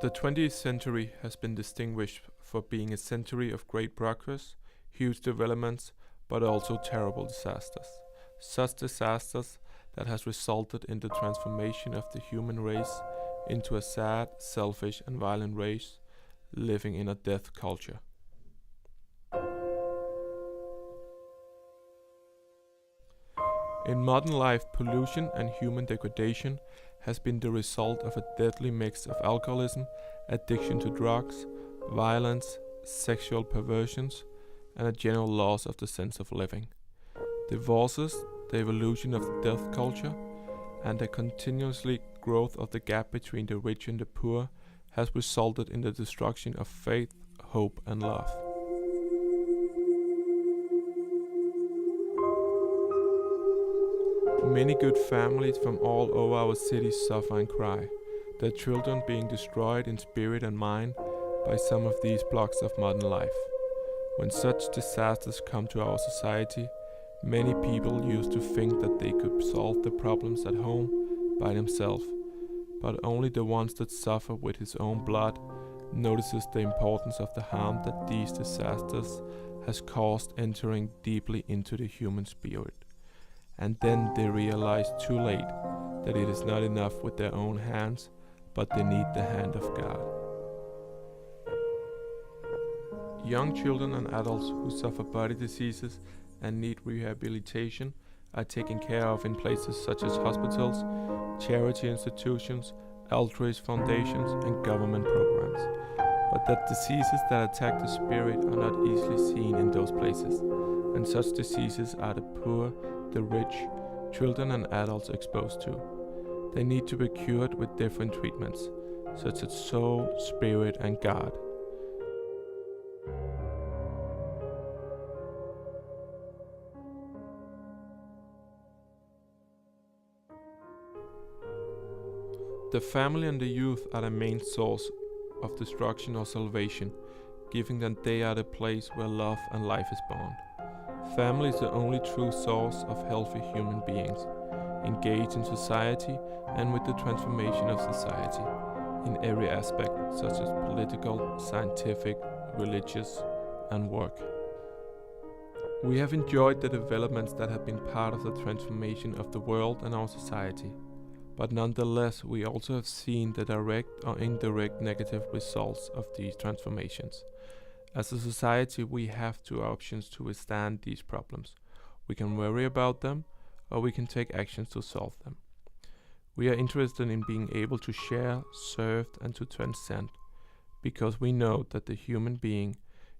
The 20th century has been distinguished for being a century of great progress, huge developments, but also terrible disasters. Such disasters that has resulted in the transformation of the human race into a sad, selfish and violent race living in a death culture. In modern life, pollution and human degradation has been the result of a deadly mix of alcoholism, addiction to drugs, violence, sexual perversions, and a general loss of the sense of living. Divorces, the evolution of the death culture, and the continuously growth of the gap between the rich and the poor has resulted in the destruction of faith, hope, and love. Many good families from all over our cities suffer and cry, their children being destroyed in spirit and mind by some of these blocks of modern life. When such disasters come to our society, many people used to think that they could solve the problems at home by themselves, but only the ones that suffer with his own blood notices the importance of the harm that these disasters has caused entering deeply into the human spirit. And then they realize too late that it is not enough with their own hands, but they need the hand of God. Young children and adults who suffer body diseases and need rehabilitation are taken care of in places such as hospitals, charity institutions, altruist foundations, and government programs. But that diseases that attack the spirit are not easily seen in those places, and such diseases are the poor, the rich, children and adults exposed to. They need to be cured with different treatments, such as soul, spirit, and God. The family and the youth are the main source of destruction or salvation, given that they are the place where love and life is born. Family is the only true source of healthy human beings, engaged in society and with the transformation of society, in every aspect, such as political, scientific, religious, and work. We have enjoyed the developments that have been part of the transformation of the world and our society, but nonetheless we also have seen the direct or indirect negative results of these transformations. As a society, we have two options to withstand these problems. We can worry about them, or we can take actions to solve them. We are interested in being able to share, serve, and to transcend, because we know that the human being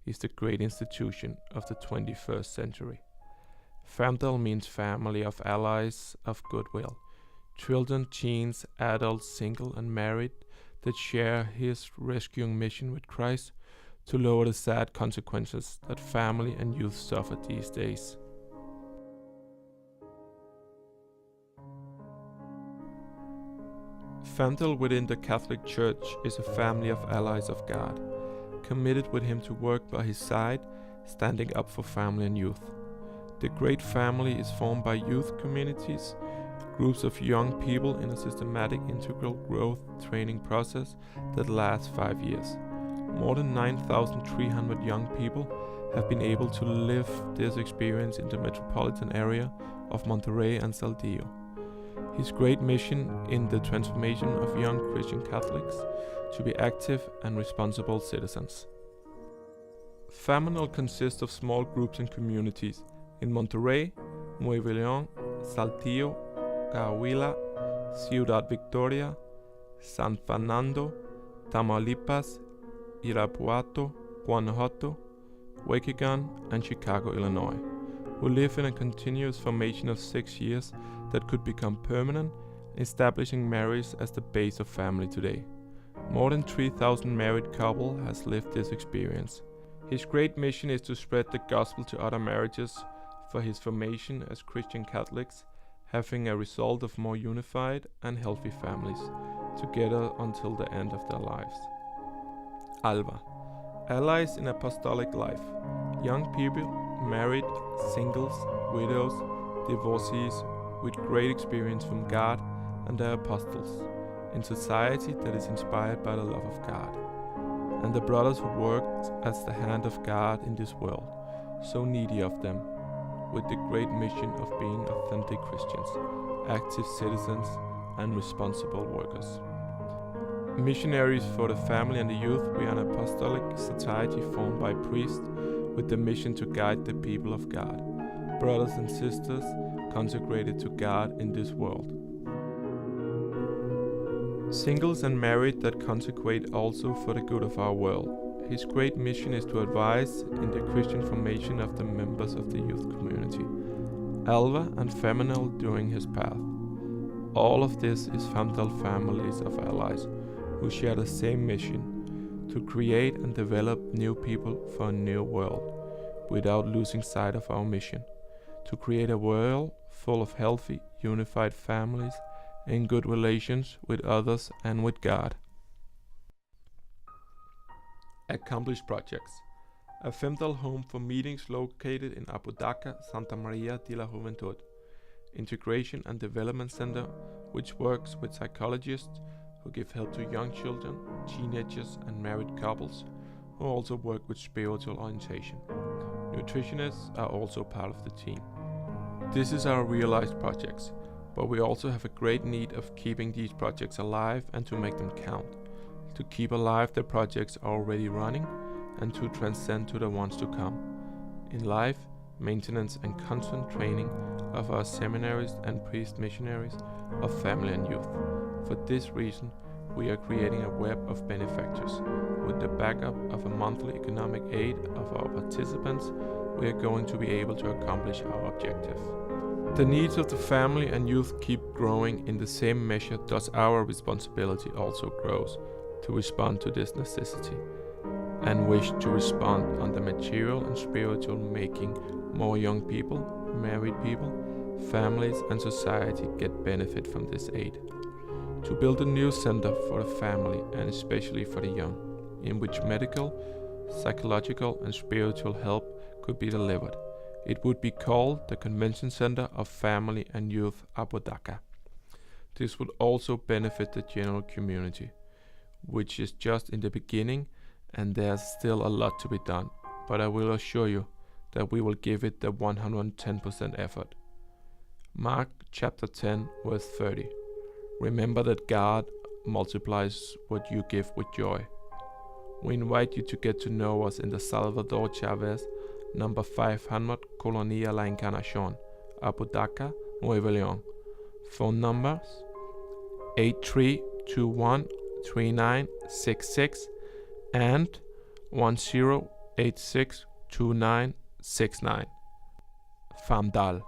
is the great institution of the 21st century. FAMDAL means family of allies of goodwill, children, teens, adults, single and married, that share his rescuing mission with Christ to lower the sad consequences that family and youth suffer these days. FAMDAL within the Catholic Church is a family of allies of God, committed with Him to work by His side, standing up for family and youth. The great family is formed by youth communities, groups of young people in a systematic integral growth training process that lasts 5 years. More than 9,300 young people have been able to live this experience in the metropolitan area of Monterrey and Saltillo. His great mission in the transformation of young Christian Catholics to be active and responsible citizens. FAMDAL consists of small groups and communities in Monterrey, Nuevo León, Saltillo, Coahuila, Ciudad Victoria, San Fernando, Tamaulipas, Irapuato, Guanajuato, Waukegan, and Chicago, Illinois, who live in a continuous formation of 6 years that could become permanent, establishing marriage as the base of family today. More than 3,000 married couples has lived this experience. His great mission is to spread the gospel to other marriages for his formation as Christian Catholics, having a result of more unified and healthy families, together until the end of their lives. ALBA, Allies in Apostolic Life, young people, married, singles, widows, divorcees, with great experience from God and their apostles, in society that is inspired by the love of God, and the brothers who worked as the hand of God in this world, so needy of them, with the great mission of being authentic Christians, active citizens, and responsible workers. Missionaries for the Family and the Youth, we are an apostolic society formed by priests with the mission to guide the people of God, brothers and sisters consecrated to God in this world. Singles and married that consecrate also for the good of our world. His great mission is to advise in the Christian formation of the members of the youth community, Alva and Feminal during his path. All of this is FAMDAL families of allies who share the same mission, to create and develop new people for a new world, without losing sight of our mission, to create a world full of healthy, unified families in good relations with others and with God. Accomplished projects. A FAMDAL home for meetings located in Apodaca, Santa Maria de la Juventud. Integration and Development Center, which works with psychologists who give help to young children, teenagers and married couples, who also work with spiritual orientation. Nutritionists are also part of the team. This is our realized projects, but we also have a great need of keeping these projects alive and to make them count, to keep alive the projects already running and to transcend to the ones to come. In life, maintenance and constant training of our seminaries and priest missionaries of family and youth. For this reason, we are creating a web of benefactors. With the backup of a monthly economic aid of our participants, we are going to be able to accomplish our objective. The needs of the family and youth keep growing in the same measure, thus our responsibility also grows to respond to this necessity, and wish to respond on the material and spiritual, making more young people, married people, families and society get benefit from this aid. To build a new center for the family and especially for the young, in which medical, psychological and spiritual help could be delivered. It would be called the Convention Center of Family and Youth Apodaca. This would also benefit the general community, which is just in the beginning and there's still a lot to be done, but I will assure you that we will give it the 110% effort. Mark chapter 10 verse 30. Remember that God multiplies what you give with joy. We invite you to get to know us in the Salvador Chavez, number 500 Colonia La Encarnacion, Apodaca, Nuevo León. Phone numbers 83213966 and 10862969. FAMDAL.